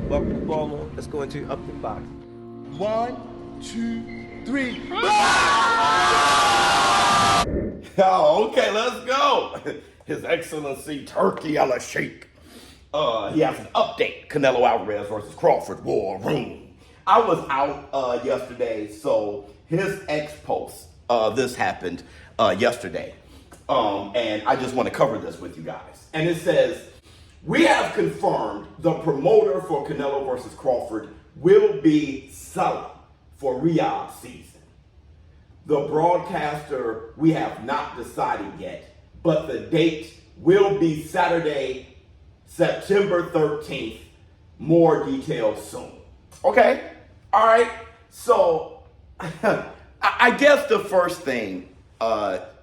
Buckle the ball on. Let's go into up and box. 1, 2, 3. Oh, okay, let's go. His Excellency Turki Sheikh. He has an update. Canelo Alvarez versus Crawford War Room. I was out yesterday, so his ex-post, this happened yesterday. And I just want to cover this with you guys. And it says, we have confirmed the promoter for Canelo versus Crawford will be COLLAB for Riyadh season. The broadcaster, we have not decided yet, but the date will be Saturday, September 13th. More details soon. Okay? All right. So I guess the first thing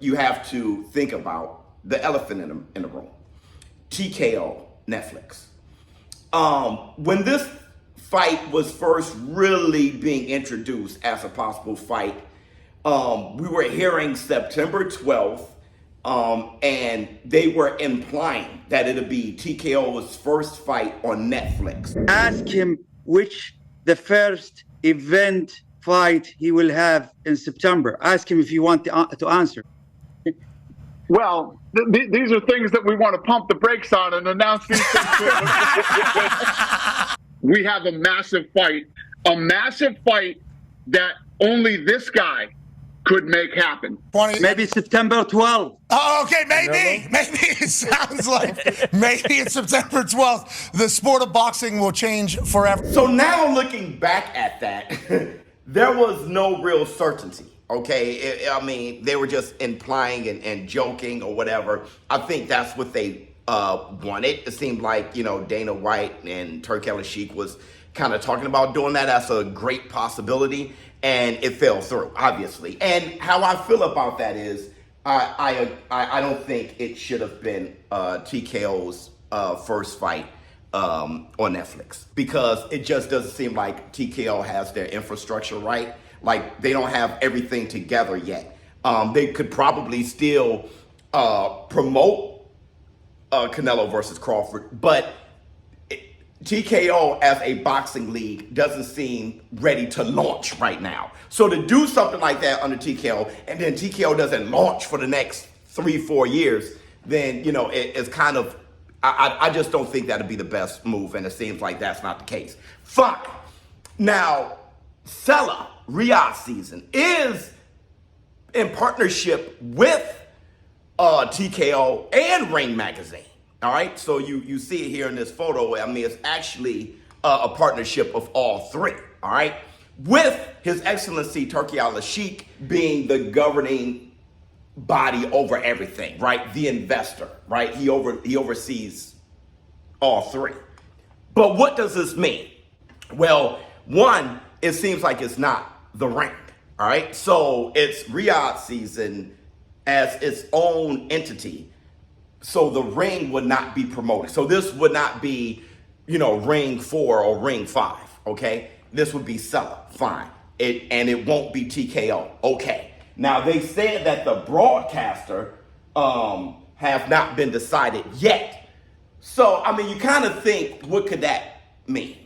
you have to think about, the elephant in the room, TKO Netflix. When this fight was first really being introduced as a possible fight, we were hearing September 12th, and they were implying that it'll be TKO's first fight on Netflix. Ask him which the first event fight he will have in September. Ask him if you want to answer. Well, these are things that we want to pump the brakes on and announce these things. We have a massive fight that only this guy could make happen. Maybe September 12th. Oh, okay, maybe. Maybe it sounds like maybe it's September 12th. The sport of boxing will change forever. So now looking back at that, there was no real certainty. Okay, I mean, they were just implying and joking or whatever. I think that's what they wanted. It seemed like, Dana White and Turki Sheikh was kind of talking about doing that as a great possibility, and it fell through, obviously. And how I feel about that is, I don't think it should have been TKO's first fight on Netflix, because it just doesn't seem like TKO has their infrastructure right. Like, they don't have everything together yet. They could probably still promote Canelo versus Crawford, but TKO as a boxing league doesn't seem ready to launch right now. So to do something like that under TKO, and then TKO doesn't launch for the next 3-4 years, then, it's kind of, I just don't think that'd be the best move, and it seems like that's not the case. Fuck. Now, COLLAB Riyadh season is in partnership with TKO and Ring Magazine. All right, so you see it here in this photo. I mean, it's actually a partnership of all three. All right, with His Excellency Turki Sheikh being the governing body over everything, right? The investor, right? He oversees all three. But what does this mean? Well, one, it seems like it's not the Ring, all right? So it's Riyadh season as its own entity. So the Ring would not be promoted. So this would not be, Ring 4 or Ring 5, okay? This would be COLLAB, fine. It won't be TKO, okay. Now, they said that the broadcaster have not been decided yet. So, I mean, you kind of think, what could that mean?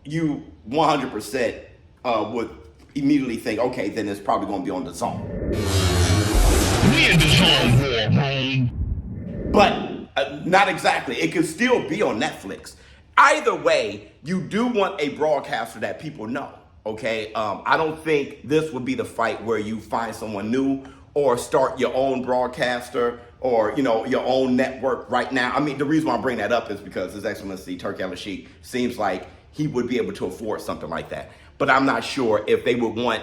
You 100% would immediately think, okay, then it's probably going to be on the zone. We in the zone. But not exactly. It could still be on Netflix. Either way, you do want a broadcaster that people know, okay? I don't think this would be the fight where you find someone new or start your own broadcaster or, your own network right now. I mean, the reason why I bring that up is because His Excellency Turki Sheikh seems like he would be able to afford something like that. But I'm not sure if they would want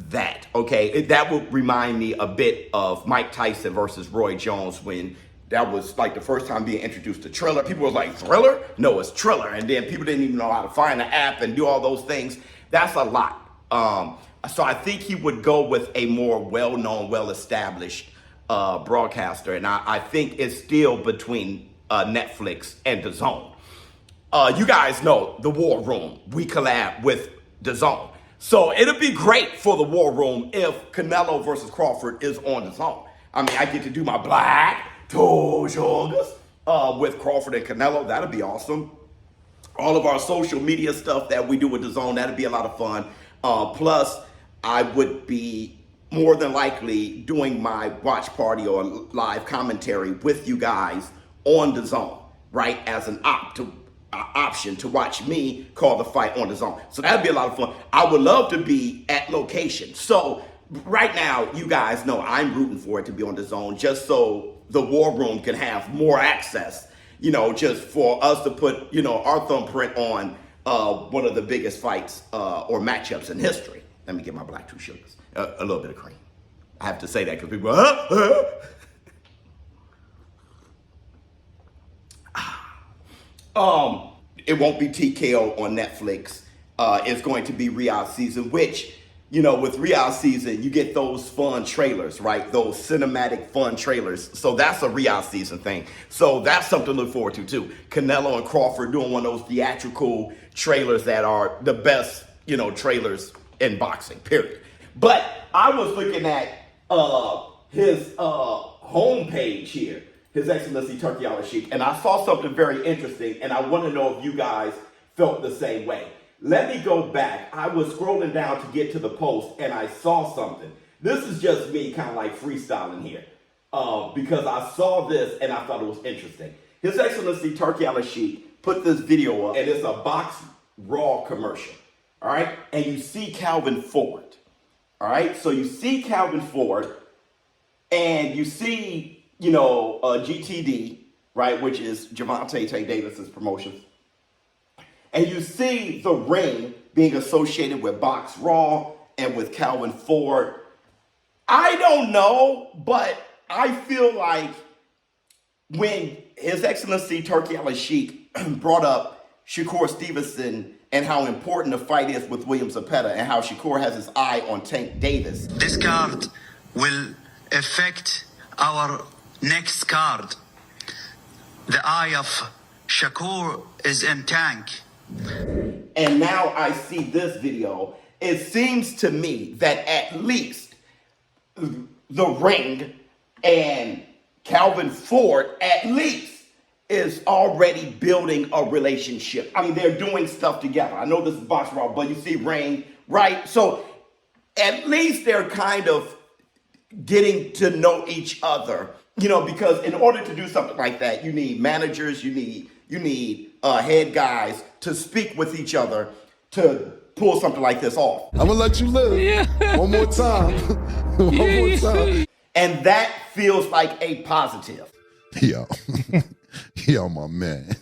that, okay? That would remind me a bit of Mike Tyson versus Roy Jones, when that was like the first time being introduced to Triller. People were like, Thriller? No, it's Triller. And then people didn't even know how to find the app and do all those things. That's a lot. So I think he would go with a more well-known, well-established broadcaster. And I think it's still between Netflix and DAZN. You guys know the War Room. We collab with DAZN. So it'll be great for the War Room if Canelo versus Crawford is on DAZN. I mean, I get to do my black toe shoulders with Crawford and Canelo. That'll be awesome. all of our social media stuff that we do with the Zone. That'd be a lot of fun. Plus, I would be more than likely doing my watch party or live commentary with you guys on the Zone, right? As an option to watch me call the fight on the Zone. So that'd be a lot of fun. I would love to be at location. So right now, you guys know I'm rooting for it to be on the Zone just so the War Room can have more access, you know, just for us to put, you know, our thumbprint on one of the biggest fights or matchups in history. Let me get my black true sugars. A little bit of cream. I have to say that because people it won't be TKO on Netflix. It's going to be Riyadh season, which, you know, with Riyadh season, you get those fun trailers, right? Those cinematic fun trailers. So that's a Riyadh season thing. So that's something to look forward to too. Canelo and Crawford doing one of those theatrical trailers that are the best, you know, trailers in boxing, period. But I was looking at his homepage here, His Excellency Turki Al-Sheikh, and I saw something very interesting, and I want to know if you guys felt the same way. Let me go back. I was scrolling down to get to the post, and I saw something. This is just me kind of like freestyling here, because I saw this, and I thought it was interesting. His Excellency Turki Al-Sheikh put this video up, and it's a Box Raw commercial, all right? And you see Calvin Ford, all right? So you see Calvin Ford, and you see, you know, GTD, right, which is Gervonta Davis's promotion. And you see the ring being associated with Box Raw and with Calvin Ford. I don't know, but I feel like when His Excellency Turki Al-Sheikh brought up Shakur Stevenson and how important the fight is with William Zepeda and how Shakur has his eye on Tank Davis. This card will affect our next card. The eye of Shakur is in Tank. And now I see this video. It seems to me that at least the ring and Calvin Ford at least is already building a relationship. I mean, they're doing stuff together. I know this is Box Raw, but you see Ring, right? So at least they're kind of getting to know each other, you know, because in order to do something like that, you need managers, you need head guys to speak with each other to pull something like this off. I'm gonna let you live. One more time. One more time. And that feels like a positive. Yo, my man.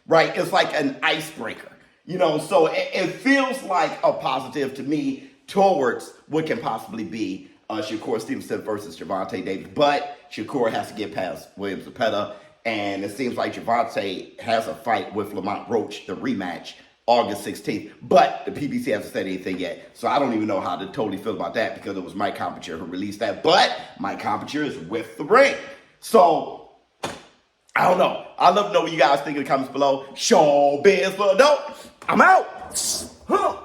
Right? It's like an icebreaker, you know, so it feels like a positive to me towards what can possibly be Shakur Stevenson versus Gervonta Davis. But Shakur has to get past William Zepeda. And it seems like Gervonta has a fight with Lamont Roach, the rematch, August 16th. But the PBC hasn't said anything yet. So I don't even know how to totally feel about that because it was Mike Compinger who released that. But Mike Compinger is with the ring. So I don't know. I'd love to know what you guys think in the comments below. ShowBizz, but no, I'm out. Huh.